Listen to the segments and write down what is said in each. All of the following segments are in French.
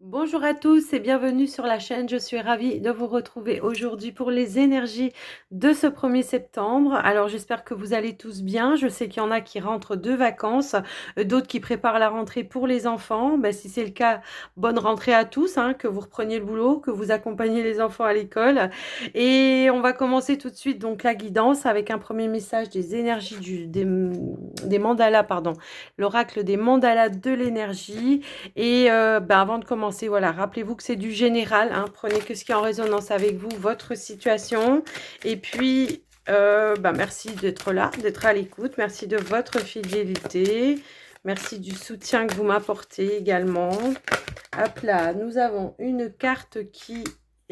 Bonjour à tous et bienvenue sur la chaîne. Je suis ravie de vous retrouver aujourd'hui pour les énergies de ce 1er septembre. Alors j'espère que vous allez tous bien. Je sais qu'il y en a qui rentrent de vacances, d'autres qui préparent la rentrée pour les enfants. Ben, si c'est le cas, bonne rentrée à tous, hein, que vous repreniez le boulot, que vous accompagnez les enfants à l'école. Et on va commencer tout de suite donc la guidance avec un premier message des énergies des mandalas, pardon, l'oracle des mandalas de l'énergie. Et avant de commencer, voilà, rappelez-vous que c'est du général, hein, prenez que ce qui est en résonance avec vous, votre situation. Et puis, merci d'être là, d'être à l'écoute. Merci de votre fidélité. Merci du soutien que vous m'apportez également. Hop là, nous avons une carte qui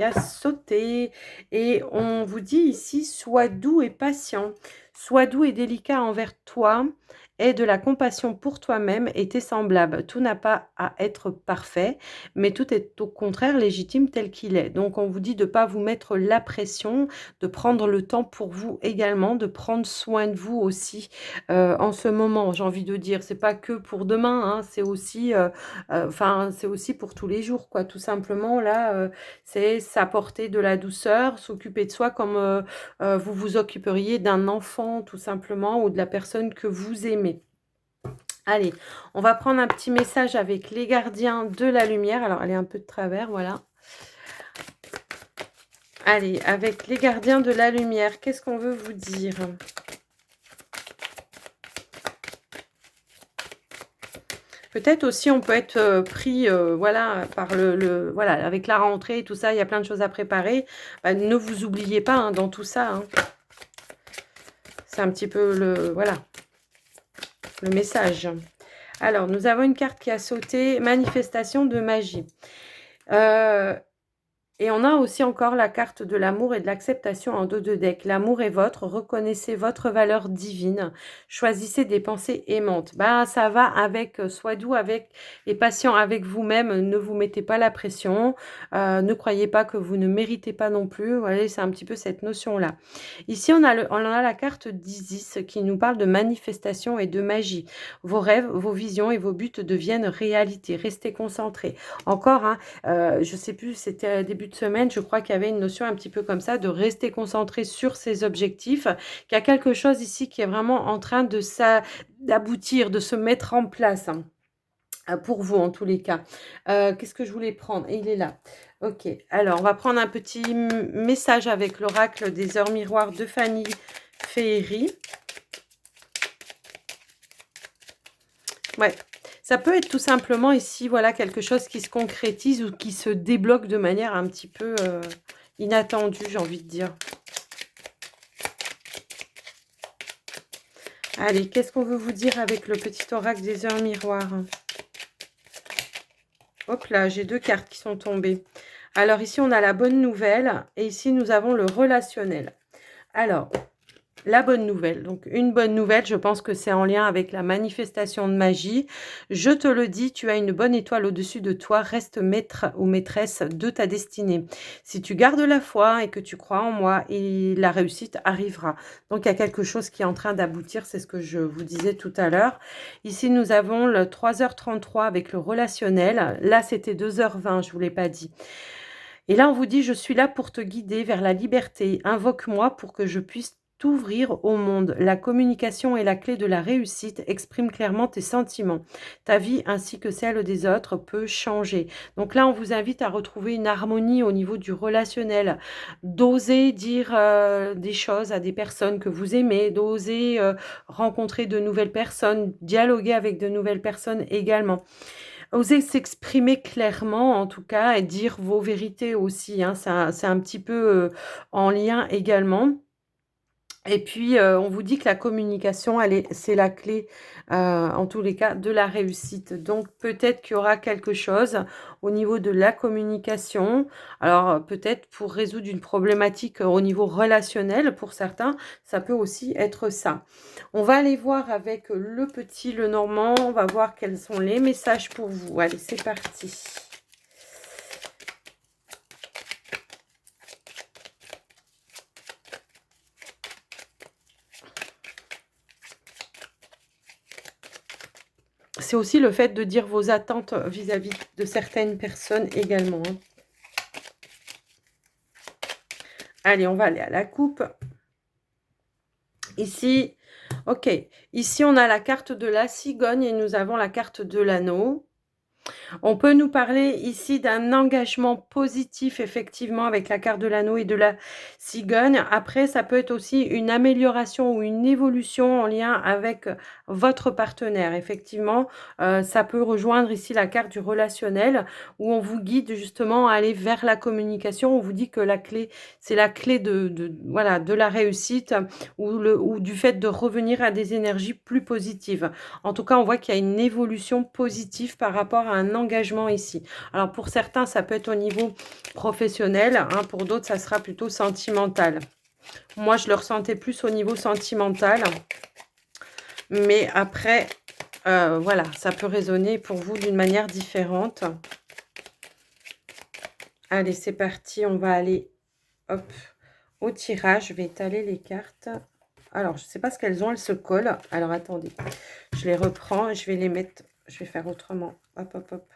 a sauté et on vous dit ici, sois doux et patient, sois doux et délicat envers toi, aie de la compassion pour toi-même et tes semblables. Tout n'a pas à être parfait, mais tout est au contraire légitime tel qu'il est. Donc on vous dit de ne pas vous mettre la pression, de prendre le temps pour vous également, de prendre soin de vous aussi en ce moment, j'ai envie de dire. C'est pas que pour demain, hein, c'est aussi... c'est aussi pour tous les jours, quoi. Tout simplement, là, c'est s'apporter de la douceur, s'occuper de soi comme vous vous occuperiez d'un enfant, tout simplement, ou de la personne que vous aimez. Allez, on va prendre un petit message avec les gardiens de la lumière. Alors, elle est un peu de travers, voilà. Allez, avec les gardiens de la lumière, qu'est-ce qu'on veut vous dire ? Peut-être aussi on peut être pris voilà, par voilà, avec la rentrée et tout ça, il y a plein de choses à préparer. Bah, ne vous oubliez pas hein, dans tout ça. Hein. C'est un petit peu voilà, le message. Alors, nous avons une carte qui a sauté, manifestation de magie. Et on a aussi encore la carte de l'amour et de l'acceptation en dos de deck. L'amour est votre, reconnaissez votre valeur divine, choisissez des pensées aimantes. Bah, ça va avec, sois doux avec et patient avec vous-même, ne vous mettez pas la pression, ne croyez pas que vous ne méritez pas non plus. Voilà, c'est un petit peu cette notion-là. Ici, on a la carte d'Isis qui nous parle de manifestation et de magie. Vos rêves, vos visions et vos buts deviennent réalité. Restez concentrés. Encore, hein, je ne sais plus, c'était début de semaine, je crois qu'il y avait une notion un petit peu comme ça, de rester concentré sur ses objectifs, qu'il y a quelque chose ici qui est vraiment en train d'aboutir, de se mettre en place, hein, pour vous en tous les cas. Qu'est-ce que je voulais prendre ? Il est là. Ok, alors on va prendre un petit message avec l'oracle des heures miroirs de Fanny Féerie. Ouais, ça peut être tout simplement ici, voilà, quelque chose qui se concrétise ou qui se débloque de manière un petit peu inattendue, j'ai envie de dire. Allez, qu'est-ce qu'on veut vous dire avec le petit oracle des heures miroirs ? Hop là, j'ai 2 cartes qui sont tombées. Alors ici, on a la bonne nouvelle et ici, nous avons le relationnel. Alors, la bonne nouvelle. Donc, une bonne nouvelle, je pense que c'est en lien avec la manifestation de magie. Je te le dis, tu as une bonne étoile au-dessus de toi. Reste maître ou maîtresse de ta destinée. Si tu gardes la foi et que tu crois en moi, et la réussite arrivera. Donc, il y a quelque chose qui est en train d'aboutir. C'est ce que je vous disais tout à l'heure. Ici, nous avons le 3h33 avec le relationnel. Là, c'était 2h20, je ne vous l'ai pas dit. Et là, on vous dit, je suis là pour te guider vers la liberté. Invoque-moi pour que je puisse t'ouvrir au monde. La communication est la clé de la réussite. Exprime clairement tes sentiments. Ta vie ainsi que celle des autres peut changer. Donc là, on vous invite à retrouver une harmonie au niveau du relationnel. D'oser dire des choses à des personnes que vous aimez. D'oser rencontrer de nouvelles personnes. Dialoguer avec de nouvelles personnes également. Oser s'exprimer clairement, en tout cas, et dire vos vérités aussi. Hein, c'est un petit peu en lien également. Et puis, on vous dit que la communication, c'est la clé, en tous les cas, de la réussite. Donc, peut-être qu'il y aura quelque chose au niveau de la communication. Alors, peut-être pour résoudre une problématique au niveau relationnel, pour certains, ça peut aussi être ça. On va aller voir avec le petit Lenormand. On va voir quels sont les messages pour vous. Allez, c'est parti. c'est aussi le fait de dire vos attentes vis-à-vis de certaines personnes également, hein. Allez, on va aller à la coupe. Ici, ok. Ici, on a la carte de la cigogne et nous avons la carte de l'anneau. On peut nous parler ici d'un engagement positif, effectivement, avec la carte de l'anneau et de la cigogne. Après, ça peut être aussi une amélioration ou une évolution en lien avec votre partenaire. Effectivement, ça peut rejoindre ici la carte du relationnel où on vous guide justement à aller vers la communication. On vous dit que la clé, c'est la clé voilà, de la réussite ou du fait de revenir à des énergies plus positives. En tout cas, on voit qu'il y a une évolution positive par rapport à un engagement ici. Alors, pour certains, ça peut être au niveau professionnel, hein, pour d'autres, ça sera plutôt sentimental. Moi, je le ressentais plus au niveau sentimental. Mais après, voilà, ça peut résonner pour vous d'une manière différente. Allez, c'est parti. On va aller hop, au tirage. Je vais étaler les cartes. Alors, je ne sais pas ce qu'elles ont. Elles se collent. Alors, attendez. Je les reprends. Je vais les mettre... Je vais faire autrement. Hop, hop, hop.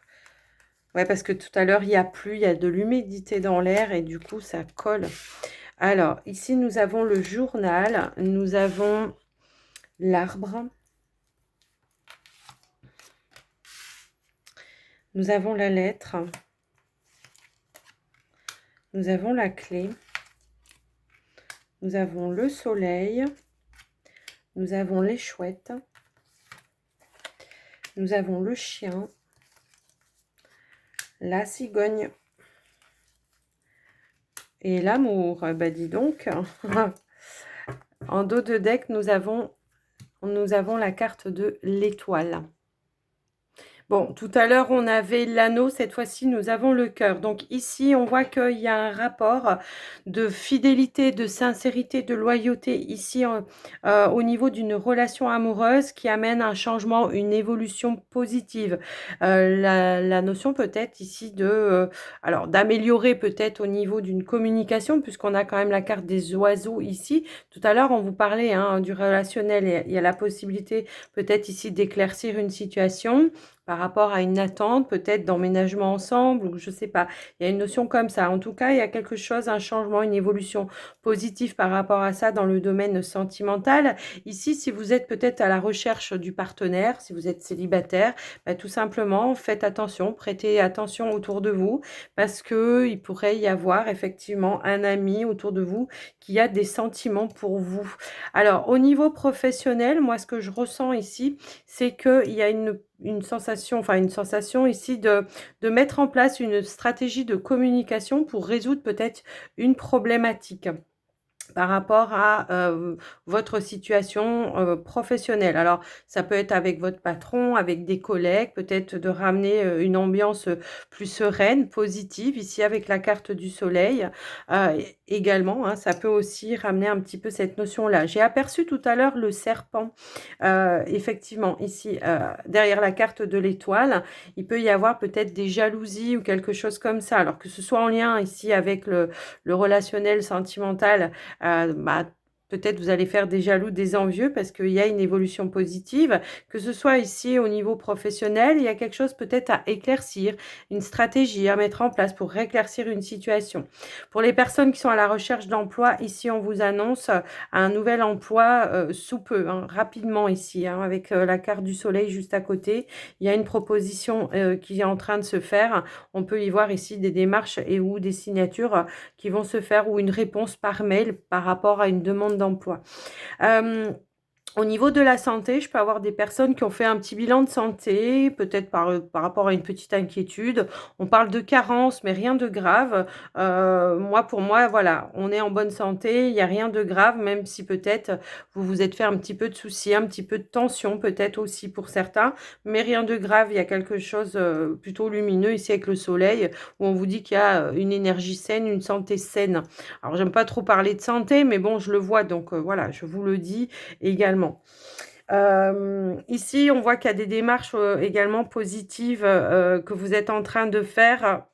Ouais, parce que tout à l'heure, il n'y a plus. Il y a de l'humidité dans l'air. Et du coup, ça colle. Alors, ici, nous avons le journal. Nous avons l'arbre. Nous avons la lettre. Nous avons la clé. Nous avons le soleil. Nous avons les chouettes. Nous avons le chien. La cigogne. Et l'amour. Bah dis donc. En dos de deck, nous avons la carte de l'étoile. Bon, tout à l'heure, on avait l'anneau. Cette fois-ci, nous avons le cœur. Donc ici, on voit qu'il y a un rapport de fidélité, de sincérité, de loyauté ici au niveau d'une relation amoureuse qui amène un changement, une évolution positive. La notion peut-être ici alors d'améliorer peut-être au niveau d'une communication puisqu'on a quand même la carte des oiseaux ici. Tout à l'heure, on vous parlait hein, du relationnel et il y a la possibilité peut-être ici d'éclaircir une situation par rapport à une attente, peut-être d'emménagement ensemble, ou je ne sais pas. Il y a une notion comme ça. En tout cas, il y a quelque chose, un changement, une évolution positive par rapport à ça dans le domaine sentimental. Ici, si vous êtes peut-être à la recherche du partenaire, si vous êtes célibataire, bah, tout simplement, faites attention, prêtez attention autour de vous, parce qu'il pourrait y avoir effectivement un ami autour de vous qui a des sentiments pour vous. Alors, au niveau professionnel, moi, ce que je ressens ici, c'est qu'il y a une sensation ici de mettre en place une stratégie de communication pour résoudre peut-être une problématique par rapport à votre situation professionnelle. Alors, ça peut être avec votre patron, avec des collègues, peut-être de ramener une ambiance plus sereine, positive, ici avec la carte du soleil. Également, hein, ça peut aussi ramener un petit peu cette notion-là. J'ai aperçu tout à l'heure le serpent, effectivement, ici, derrière la carte de l'étoile. Il peut y avoir peut-être des jalousies ou quelque chose comme ça. Alors que ce soit en lien ici avec le relationnel sentimental, bah, peut-être vous allez faire des jaloux, des envieux parce qu'il y a une évolution positive. Que ce soit ici au niveau professionnel, il y a quelque chose peut-être à éclaircir, une stratégie à mettre en place pour éclaircir une situation. Pour les personnes qui sont à la recherche d'emploi, ici on vous annonce un nouvel emploi sous peu, hein, rapidement ici, hein, avec la carte du soleil juste à côté. Il y a une proposition qui est en train de se faire. On peut y voir ici des démarches et ou des signatures qui vont se faire ou une réponse par mail par rapport à une demande d'emploi. Au niveau de la santé, je peux avoir des personnes qui ont fait un petit bilan de santé, peut-être par rapport à une petite inquiétude. On parle de carence, mais rien de grave. Pour moi, voilà, on est en bonne santé, il n'y a rien de grave, même si peut-être vous vous êtes fait un petit peu de soucis, un petit peu de tension, peut-être aussi pour certains, mais rien de grave. Il y a quelque chose plutôt lumineux ici avec le soleil, où on vous dit qu'il y a une énergie saine, une santé saine. Alors, j'aime pas trop parler de santé, mais bon, je le vois, donc voilà, je vous le dis également. Ici, on voit qu'il y a des démarches également positives que vous êtes en train de faire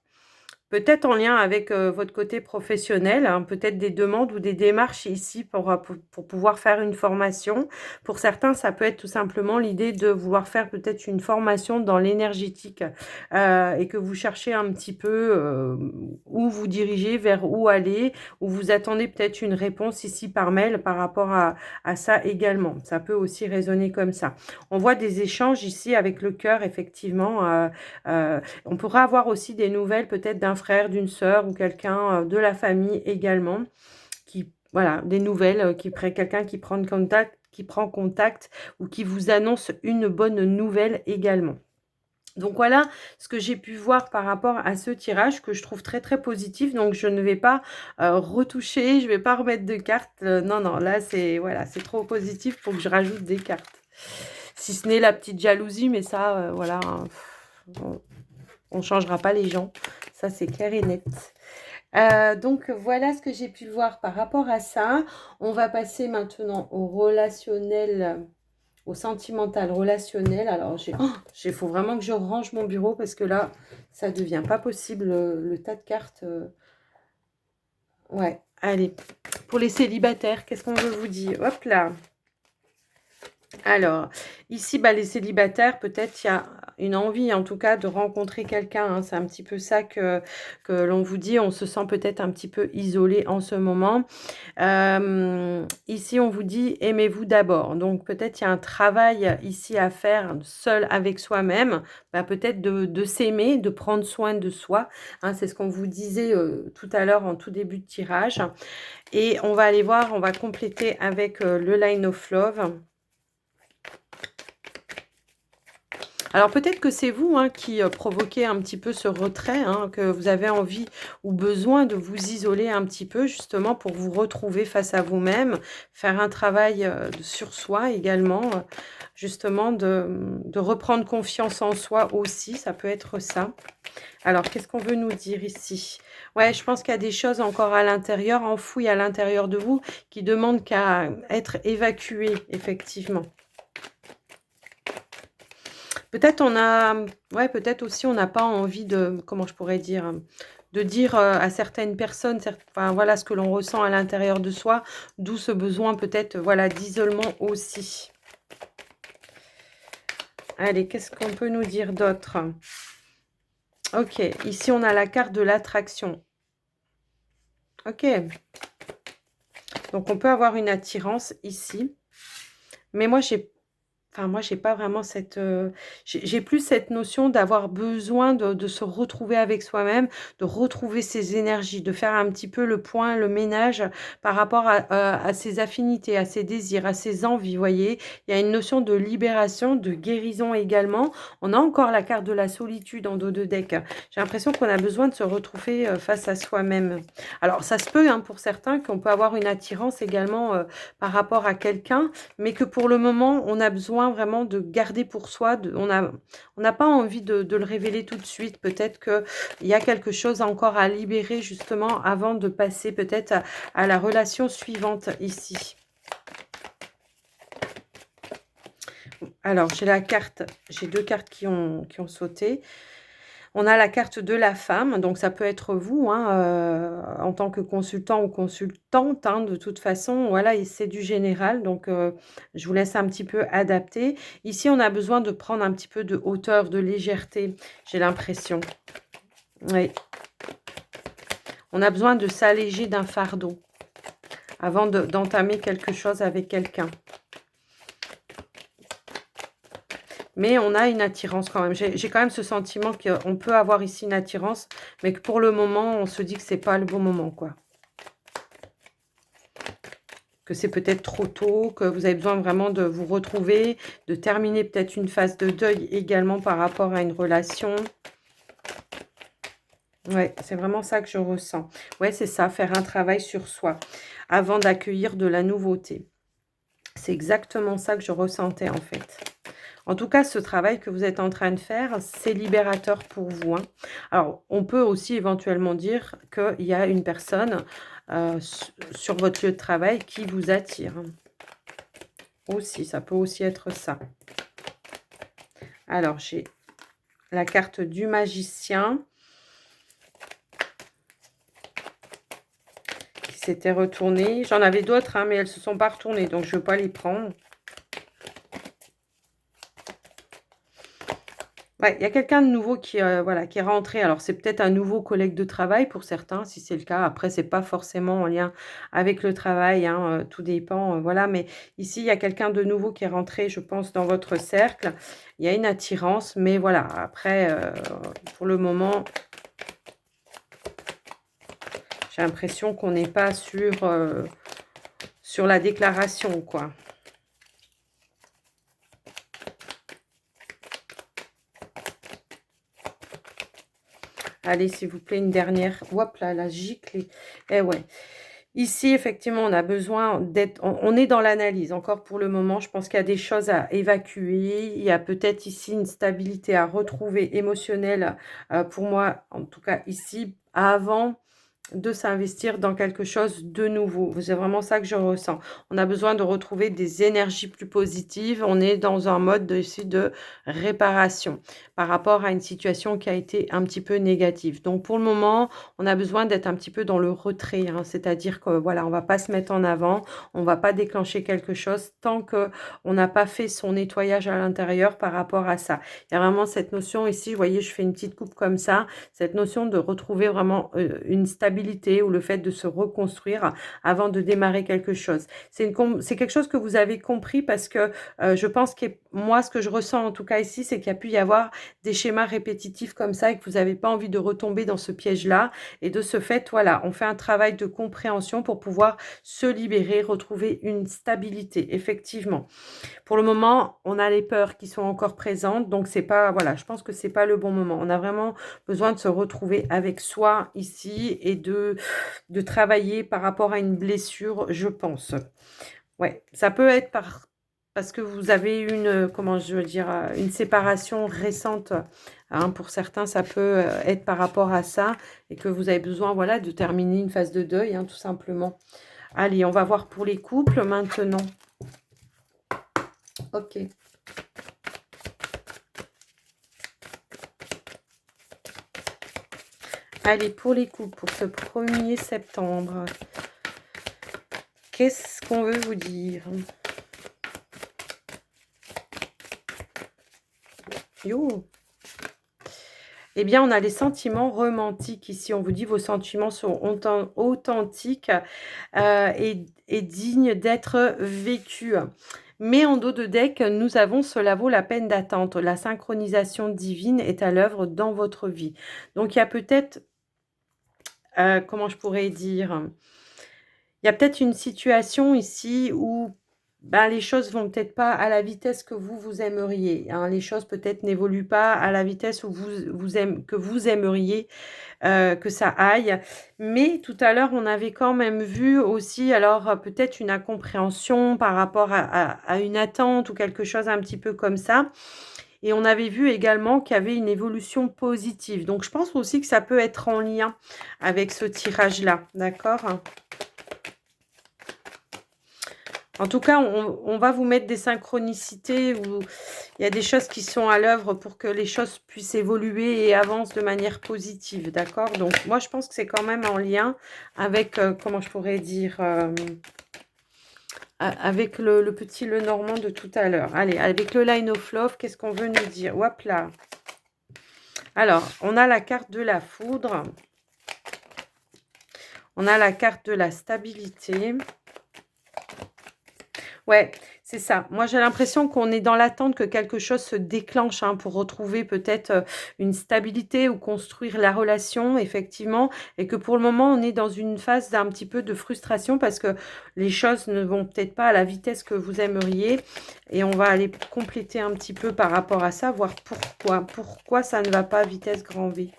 Peut-être en lien avec votre côté professionnel, hein, peut-être des demandes ou des démarches ici pour pouvoir faire une formation. Pour certains, ça peut être tout simplement l'idée de vouloir faire peut-être une formation dans l'énergétique et que vous cherchez un petit peu où vous dirigez, vers où aller, ou vous attendez peut-être une réponse ici par mail par rapport à ça également. Ça peut aussi résonner comme ça. On voit des échanges ici avec le cœur, effectivement. On pourra avoir aussi des nouvelles peut-être d'un frère, d'une sœur ou quelqu'un de la famille également. Voilà, des nouvelles, quelqu'un qui prend contact ou qui vous annonce une bonne nouvelle également. Donc voilà ce que j'ai pu voir par rapport à ce tirage que je trouve très très positif. Donc je ne vais pas retoucher, je ne vais pas remettre de cartes. Non, non, là c'est voilà, c'est trop positif pour que je rajoute des cartes. Si ce n'est la petite jalousie, mais ça, voilà, on ne changera pas les gens. Ça c'est clair et net. Donc voilà ce que j'ai pu voir par rapport à ça. On va passer maintenant au relationnel, au sentimental relationnel. Alors, il faut vraiment que je range mon bureau parce que là, ça devient pas possible, le tas de cartes. Ouais, allez. Pour les célibataires, qu'est-ce qu'on veut vous dire? Hop là. Alors, ici, bah, les célibataires, peut-être il y a une envie, en tout cas, de rencontrer quelqu'un. Hein. C'est un petit peu ça que l'on vous dit. On se sent peut-être un petit peu isolé en ce moment. Ici, on vous dit aimez-vous d'abord. Donc, peut-être il y a un travail ici à faire seul avec soi-même. Bah, peut-être de s'aimer, de prendre soin de soi. Hein, c'est ce qu'on vous disait tout à l'heure en tout début de tirage. Et on va aller voir, on va compléter avec le Line of Love. Alors peut-être que c'est vous hein, qui provoquez un petit peu ce retrait, hein, que vous avez envie ou besoin de vous isoler un petit peu justement pour vous retrouver face à vous-même, faire un travail sur soi également, justement de reprendre confiance en soi aussi, ça peut être ça. Alors qu'est-ce qu'on veut nous dire ici? Ouais, je pense qu'il y a des choses encore à l'intérieur, enfouies à l'intérieur de vous, qui demandent qu'à être évacuées, effectivement. Peut-être ouais, peut-être aussi on n'a pas envie de, comment je pourrais dire, de dire à certaines personnes, enfin voilà ce que l'on ressent à l'intérieur de soi, d'où ce besoin peut-être, voilà, d'isolement aussi. Allez, qu'est-ce qu'on peut nous dire d'autre? Ok, ici on a la carte de l'attraction. Ok. Donc on peut avoir une attirance ici. Mais moi, j'ai pas vraiment cette, j'ai plus cette notion d'avoir besoin de se retrouver avec soi-même, de retrouver ses énergies, de faire un petit peu le point, le ménage par rapport à ses affinités, à ses désirs, à ses envies, vous voyez? Il y a une notion de libération, de guérison également. On a encore la carte de la solitude en dos de deck. J'ai l'impression qu'on a besoin de se retrouver, face à soi-même. Alors ça se peut, hein, pour certains qu'on peut avoir une attirance également, par rapport à quelqu'un, mais que pour le moment, on a besoin vraiment de garder pour soi. On n'a pas envie de le révéler tout de suite. Peut-être qu'il y a quelque chose encore à libérer justement avant de passer peut-être à la relation suivante ici. Alors, j'ai deux cartes qui ont sauté. On a la carte de la femme, donc ça peut être vous, hein, en tant que consultant ou consultante, hein, de toute façon, voilà, et c'est du général, donc je vous laisse un petit peu adapter. Ici, on a besoin de prendre un petit peu de hauteur, de légèreté, j'ai l'impression. Oui. On a besoin de s'alléger d'un fardeau avant d'entamer quelque chose avec quelqu'un. Mais on a une attirance quand même. J'ai quand même ce sentiment qu'on peut avoir ici une attirance, mais que pour le moment, on se dit que c'est pas le bon moment, quoi. Que c'est peut-être trop tôt, que vous avez besoin vraiment de vous retrouver, de terminer peut-être une phase de deuil également par rapport à une relation. Ouais, c'est vraiment ça que je ressens. Ouais, c'est ça, faire un travail sur soi avant d'accueillir de la nouveauté. C'est exactement ça que je ressentais en fait. En tout cas, ce travail que vous êtes en train de faire, c'est libérateur pour vous. Hein. Alors, on peut aussi éventuellement dire qu'il y a une personne sur votre lieu de travail qui vous attire. Aussi, ça peut aussi être ça. Alors, j'ai la carte du magicien. s'était retourné. J'en avais d'autres, hein, mais elles se sont pas retournées, donc je ne veux pas les prendre. Ouais, il y a quelqu'un de nouveau qui, voilà, qui est rentré. Alors, c'est peut-être un nouveau collègue de travail pour certains, si c'est le cas. Après, c'est pas forcément en lien avec le travail, hein, tout dépend, voilà. Mais ici, il y a quelqu'un de nouveau qui est rentré, je pense, dans votre cercle. Il y a une attirance, mais voilà, après, pour le moment, j'ai l'impression qu'on n'est pas sur la déclaration, quoi. Allez, s'il vous plaît, une dernière. Hop là, la gicle. Eh ouais. Ici, effectivement, on a besoin d'être... On est dans l'analyse. Encore pour le moment, je pense qu'il y a des choses à évacuer. Il y a peut-être ici une stabilité à retrouver émotionnelle. Pour moi, en tout cas ici, avant de s'investir dans quelque chose de nouveau. C'est vraiment ça que je ressens. On a besoin de retrouver des énergies plus positives. On est dans un mode ici de réparation par rapport à une situation qui a été un petit peu négative. Donc pour le moment, on a besoin d'être un petit peu dans le retrait, hein. C'est-à-dire que voilà, on va pas se mettre en avant, on va pas déclencher quelque chose tant que on n'a pas fait son nettoyage à l'intérieur par rapport à ça. Il y a vraiment cette notion ici, vous voyez, je fais une petite coupe comme ça, cette notion de retrouver vraiment une stabilité ou le fait de se reconstruire avant de démarrer quelque chose. C'est quelque chose que vous avez compris parce que je pense que moi, ce que je ressens en tout cas ici, c'est qu'il y a pu y avoir des schémas répétitifs comme ça et que vous n'avez pas envie de retomber dans ce piège-là. Et de ce fait, voilà, on fait un travail de compréhension pour pouvoir se libérer, retrouver une stabilité, effectivement. Pour le moment, on a les peurs qui sont encore présentes, donc c'est pas, voilà, je pense que c'est pas le bon moment. On a vraiment besoin de se retrouver avec soi ici et de travailler par rapport à une blessure, je pense. Ouais, ça peut être parce que vous avez une, comment je veux dire, une séparation récente. Hein, pour certains, ça peut être par rapport à ça et que vous avez besoin, voilà, de terminer une phase de deuil, hein, tout simplement. Allez, on va voir pour les couples maintenant. Ok. Allez, pour les couples, pour ce 1er septembre, qu'est-ce qu'on veut vous dire? Yo! Eh bien, on a les sentiments romantiques ici. On vous dit vos sentiments sont authentiques et dignes d'être vécus. Mais en dos de deck, nous avons cela vaut la peine d'attendre. La synchronisation divine est à l'œuvre dans votre vie. Donc, il y a peut-être, comment je pourrais dire, il y a peut-être une situation ici où ben, les choses vont peut-être pas à la vitesse que vous aimeriez. Hein. Les choses peut-être n'évoluent pas à la vitesse où que vous aimeriez que ça aille. Mais tout à l'heure, on avait quand même vu aussi, alors peut-être une incompréhension par rapport à une attente ou quelque chose un petit peu comme ça. Et on avait vu également qu'il y avait une évolution positive. Donc, je pense aussi que ça peut être en lien avec ce tirage-là. D'accord ? En tout cas, on va vous mettre des synchronicités où il y a des choses qui sont à l'œuvre pour que les choses puissent évoluer et avancent de manière positive, d'accord? Donc, moi, je pense que c'est quand même en lien avec, comment je pourrais dire, avec le petit Lenormand de tout à l'heure. Allez, avec le Line of Love, qu'est-ce qu'on veut nous dire? Hop là. Alors, on a la carte de la foudre. On a la carte de la stabilité. Ouais, c'est ça. Moi, j'ai l'impression qu'on est dans l'attente que quelque chose se déclenche hein, pour retrouver peut-être une stabilité ou construire la relation, effectivement. Et que pour le moment, on est dans une phase d'un petit peu de frustration parce que les choses ne vont peut-être pas à la vitesse que vous aimeriez. Et on va aller compléter un petit peu par rapport à ça, voir pourquoi. Pourquoi ça ne va pas à vitesse grand V.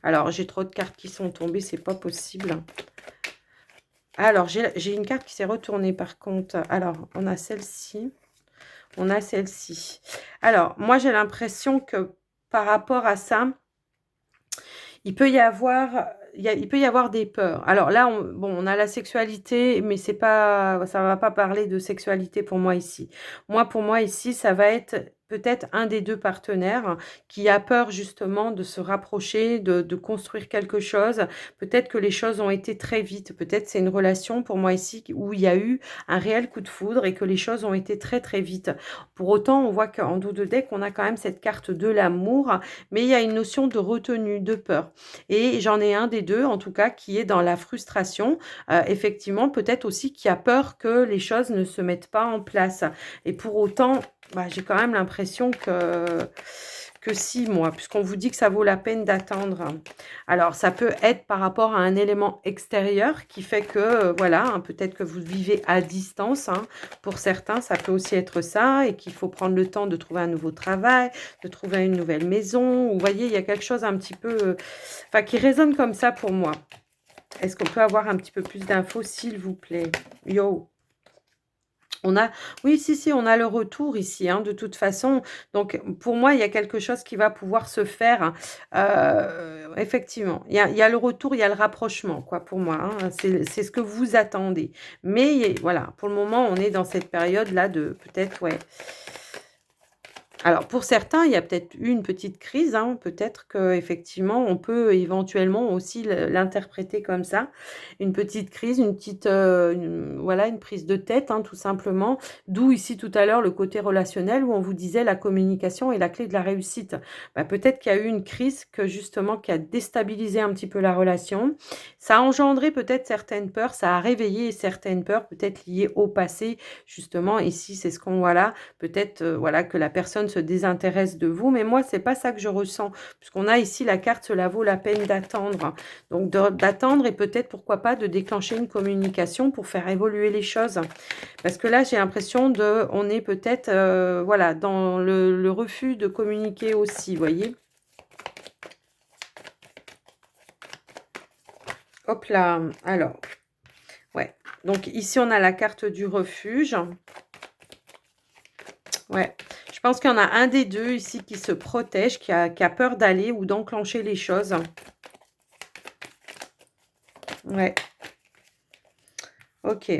Alors, j'ai trop de cartes qui sont tombées, c'est pas possible. Alors, j'ai une carte qui s'est retournée par contre. Alors, on a celle-ci. On a celle-ci. Alors, moi, j'ai l'impression que par rapport à ça, il peut y avoir, il peut y avoir des peurs. Alors là, bon, on a la sexualité, mais c'est pas, ça va pas parler de sexualité pour moi ici. Moi, pour moi ici, ça va être peut-être un des 2 partenaires qui a peur justement de se rapprocher, de construire quelque chose. Peut-être que les choses ont été très vite. Peut-être c'est une relation pour moi ici où il y a eu un réel coup de foudre et que les choses ont été très, très vite. Pour autant, on voit qu'en dos de deck, on a quand même cette carte de l'amour, mais il y a une notion de retenue, de peur. Et j'en ai un des 2 en tout cas qui est dans la frustration, effectivement peut-être aussi qui a peur que les choses ne se mettent pas en place. Et pour autant, bah, j'ai quand même l'impression que si, moi, puisqu'on vous dit que ça vaut la peine d'attendre. Alors, ça peut être par rapport à un élément extérieur qui fait que, voilà, hein, peut-être que vous vivez à distance. Hein. Pour certains, ça peut aussi être ça et qu'il faut prendre le temps de trouver un nouveau travail, de trouver une nouvelle maison. Vous voyez, il y a quelque chose un petit peu, enfin, qui résonne comme ça pour moi. Est-ce qu'on peut avoir un petit peu plus d'infos, s'il vous plaît? Yo! On a oui, si, si, on a le retour ici, hein, de toute façon. Donc pour moi, il y a quelque chose qui va pouvoir se faire, effectivement. Il y a le retour, il y a le rapprochement, quoi, pour moi, hein. C'est ce que vous attendez. Mais voilà, pour le moment, on est dans cette période-là de peut-être, ouais, alors pour certains, il y a peut-être eu une petite crise, hein, peut-être qu'effectivement on peut éventuellement aussi l'interpréter comme ça. Une petite crise, une petite, voilà, une prise de tête, hein, tout simplement. D'où ici tout à l'heure le côté relationnel où on vous disait la communication est la clé de la réussite. Bah, peut-être qu'il y a eu une crise que justement qui a déstabilisé un petit peu la relation. Ça a engendré peut-être certaines peurs, ça a réveillé certaines peurs peut-être liées au passé justement. Ici, c'est ce qu'on voit là. Peut-être, voilà, que la personne se désintéresse de vous, mais moi, c'est pas ça que je ressens, puisqu'on a ici la carte «Cela vaut la peine d'attendre». Donc d'attendre et peut-être, pourquoi pas, de déclencher une communication pour faire évoluer les choses. Parce que là, j'ai l'impression on est peut-être, voilà, dans le refus de communiquer aussi, vous voyez? Hop là, alors, ouais. Donc ici, on a la carte du refuge. Ouais, je pense qu'il y en a un des 2 ici qui se protège, qui a peur d'aller ou d'enclencher les choses. Ouais, OK.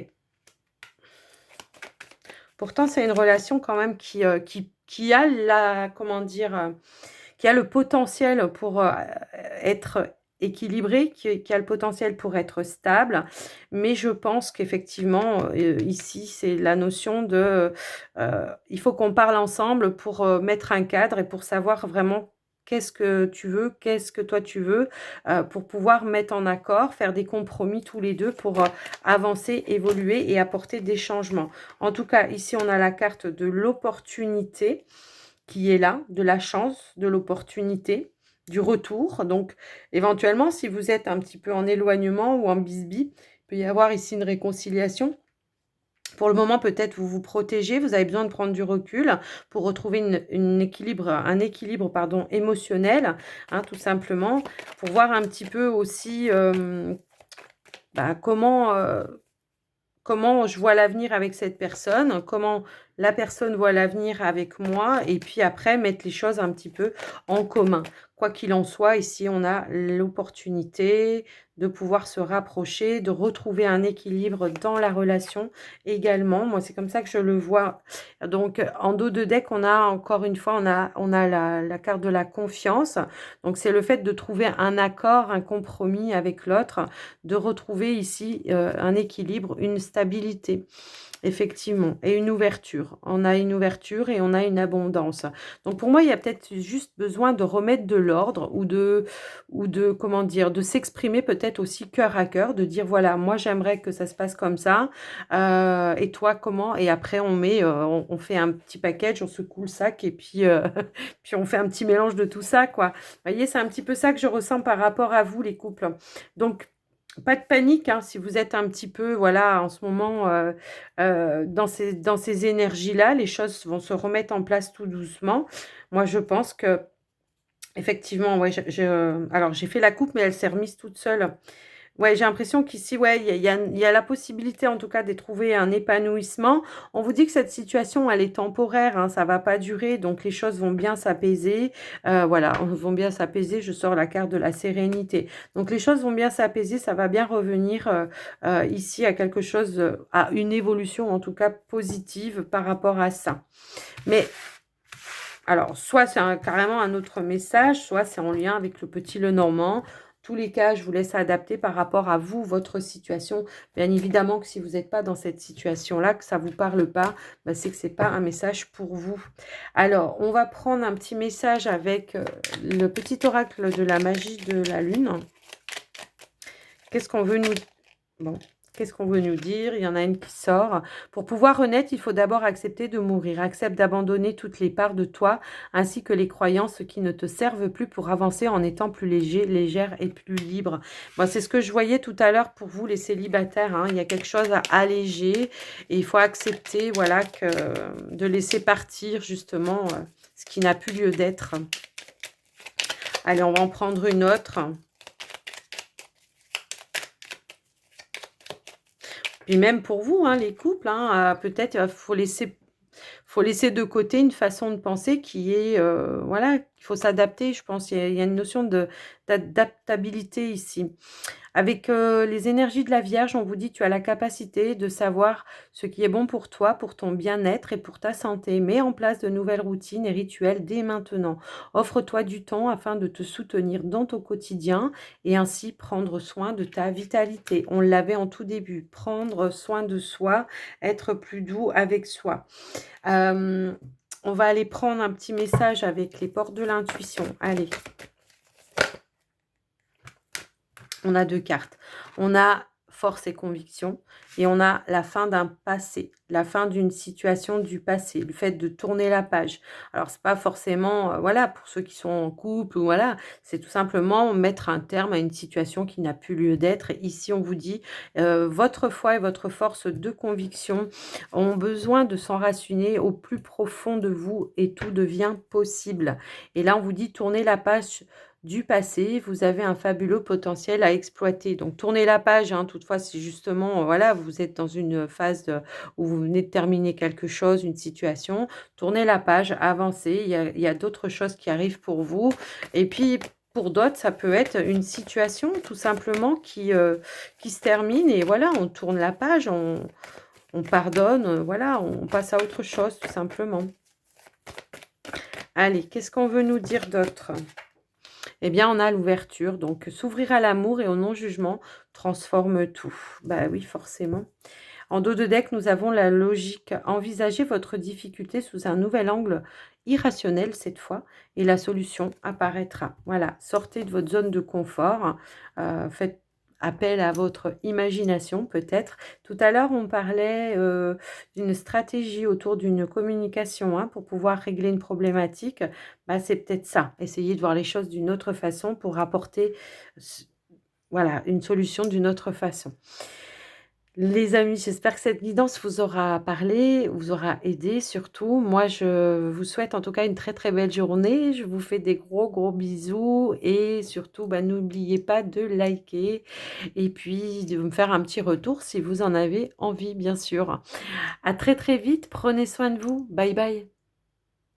Pourtant, c'est une relation quand même qui a la comment dire? Qui a le potentiel pour, être équilibrée, qui a le potentiel pour être stable. Mais je pense qu'effectivement, ici, c'est la notion de, il faut qu'on parle ensemble pour, mettre un cadre et pour savoir vraiment qu'est-ce que tu veux, qu'est-ce que toi tu veux, pour pouvoir mettre en accord, faire des compromis tous les 2 pour, avancer, évoluer et apporter des changements. En tout cas, ici, on a la carte de l'opportunité qui est là, de la chance, de l'opportunité, du retour. Donc, éventuellement, si vous êtes un petit peu en éloignement ou en bisbis, il peut y avoir ici une réconciliation. Pour le moment, peut-être vous vous protégez, vous avez besoin de prendre du recul pour retrouver un équilibre pardon, émotionnel, hein, tout simplement, pour voir un petit peu aussi bah, comment je vois l'avenir avec cette personne, comment la personne voit l'avenir avec moi et puis après mettre les choses un petit peu en commun. Quoi qu'il en soit, ici, on a l'opportunité de pouvoir se rapprocher, de retrouver un équilibre dans la relation également. Moi, c'est comme ça que je le vois. Donc, en dos de deck, on a encore une fois, on a la carte de la confiance. Donc, c'est le fait de trouver un accord, un compromis avec l'autre, de retrouver ici un équilibre, une stabilité. Effectivement, et une ouverture. On a une ouverture et on a une abondance. Donc pour moi, il y a peut-être juste besoin de remettre de l'ordre ou de comment dire, de s'exprimer peut-être aussi cœur à cœur, de dire voilà, moi j'aimerais que ça se passe comme ça, et toi comment? Et après on fait un petit package, on secoue le sac et puis, puis on fait un petit mélange de tout ça, quoi. Vous voyez, c'est un petit peu ça que je ressens par rapport à vous les couples. Donc pas de panique, hein, si vous êtes un petit peu, voilà, en ce moment, dans ces énergies-là, les choses vont se remettre en place tout doucement. Moi, je pense qu'effectivement, ouais, alors j'ai fait la coupe, mais elle s'est remise toute seule. Ouais, j'ai l'impression qu'ici, ouais, il y a la possibilité, en tout cas, de trouver un épanouissement. On vous dit que cette situation, elle est temporaire, hein, ça va pas durer, donc les choses vont bien s'apaiser. Voilà, vont bien s'apaiser. Je sors la carte de la sérénité. Donc les choses vont bien s'apaiser, ça va bien revenir ici à quelque chose, à une évolution, en tout cas positive par rapport à ça. Mais Alors, soit c'est carrément un autre message, soit c'est en lien avec le petit Lenormand. Tous les cas, je vous laisse adapter par rapport à vous, votre situation. Bien évidemment que si vous n'êtes pas dans cette situation-là, que ça ne vous parle pas, bah, c'est que ce n'est pas un message pour vous. Alors, on va prendre un petit message avec le petit oracle de la magie de la lune. Qu'est-ce qu'on veut nous... Bon. Qu'est-ce qu'on veut nous dire? Il y en a une qui sort. Pour pouvoir renaître, il faut d'abord accepter de mourir. Accepte d'abandonner toutes les parts de toi, ainsi que les croyances qui ne te servent plus pour avancer en étant plus léger, légère et plus libre. Moi, c'est ce que je voyais tout à l'heure pour vous, les célibataires. Hein. Il y a quelque chose à alléger et il faut accepter, voilà, de laisser partir justement ce qui n'a plus lieu d'être. Allez, on va en prendre une autre. Et même pour vous, hein, les couples, hein, peut-être faut laisser de côté une façon de penser qui est, voilà, il faut s'adapter, je pense. Il y a une notion d'adaptabilité ici. Avec les énergies de la Vierge, on vous dit tu as la capacité de savoir ce qui est bon pour toi, pour ton bien-être et pour ta santé. Mets en place de nouvelles routines et rituels dès maintenant. Offre-toi du temps afin de te soutenir dans ton quotidien et ainsi prendre soin de ta vitalité. On l'avait en tout début, prendre soin de soi, être plus doux avec soi. On va aller prendre un petit message avec les portes de l'intuition. Allez. On a 2 cartes. On a force et conviction et on a la fin d'un passé, la fin d'une situation du passé, le fait de tourner la page. Alors, c'est pas forcément, voilà, pour ceux qui sont en couple, ou voilà, c'est tout simplement mettre un terme à une situation qui n'a plus lieu d'être. Ici, on vous dit, votre foi et votre force de conviction ont besoin de s'enraciner au plus profond de vous et tout devient possible. Et là, on vous dit, tournez la page du passé, vous avez un fabuleux potentiel à exploiter. Donc, tournez la page, hein, toutefois, si justement, voilà, vous êtes dans une phase où vous venez de terminer quelque chose, une situation, tournez la page, avancez, il y a d'autres choses qui arrivent pour vous. Et puis, pour d'autres, ça peut être une situation, tout simplement, qui se termine. Et voilà, on tourne la page, on pardonne, voilà, on passe à autre chose, tout simplement. Allez, qu'est-ce qu'on veut nous dire d'autre ? Eh bien, on a l'ouverture. Donc, s'ouvrir à l'amour et au non-jugement transforme tout. Bah oui, forcément. En dos de deck, nous avons la logique. Envisagez votre difficulté sous un nouvel angle irrationnel cette fois et la solution apparaîtra. Voilà, sortez de votre zone de confort. Faites appel à votre imagination peut-être. Tout à l'heure, on parlait d'une stratégie autour d'une communication pour pouvoir régler une problématique. Bah, c'est peut-être ça. Essayez de voir les choses d'une autre façon pour apporter voilà, une solution d'une autre façon. Les amis, j'espère que cette guidance vous aura parlé, vous aura aidé surtout. Moi, je vous souhaite en tout cas une très très belle journée. Je vous fais des gros gros bisous et surtout, bah, n'oubliez pas de liker et puis de me faire un petit retour si vous en avez envie, bien sûr. À très très vite, prenez soin de vous. Bye bye.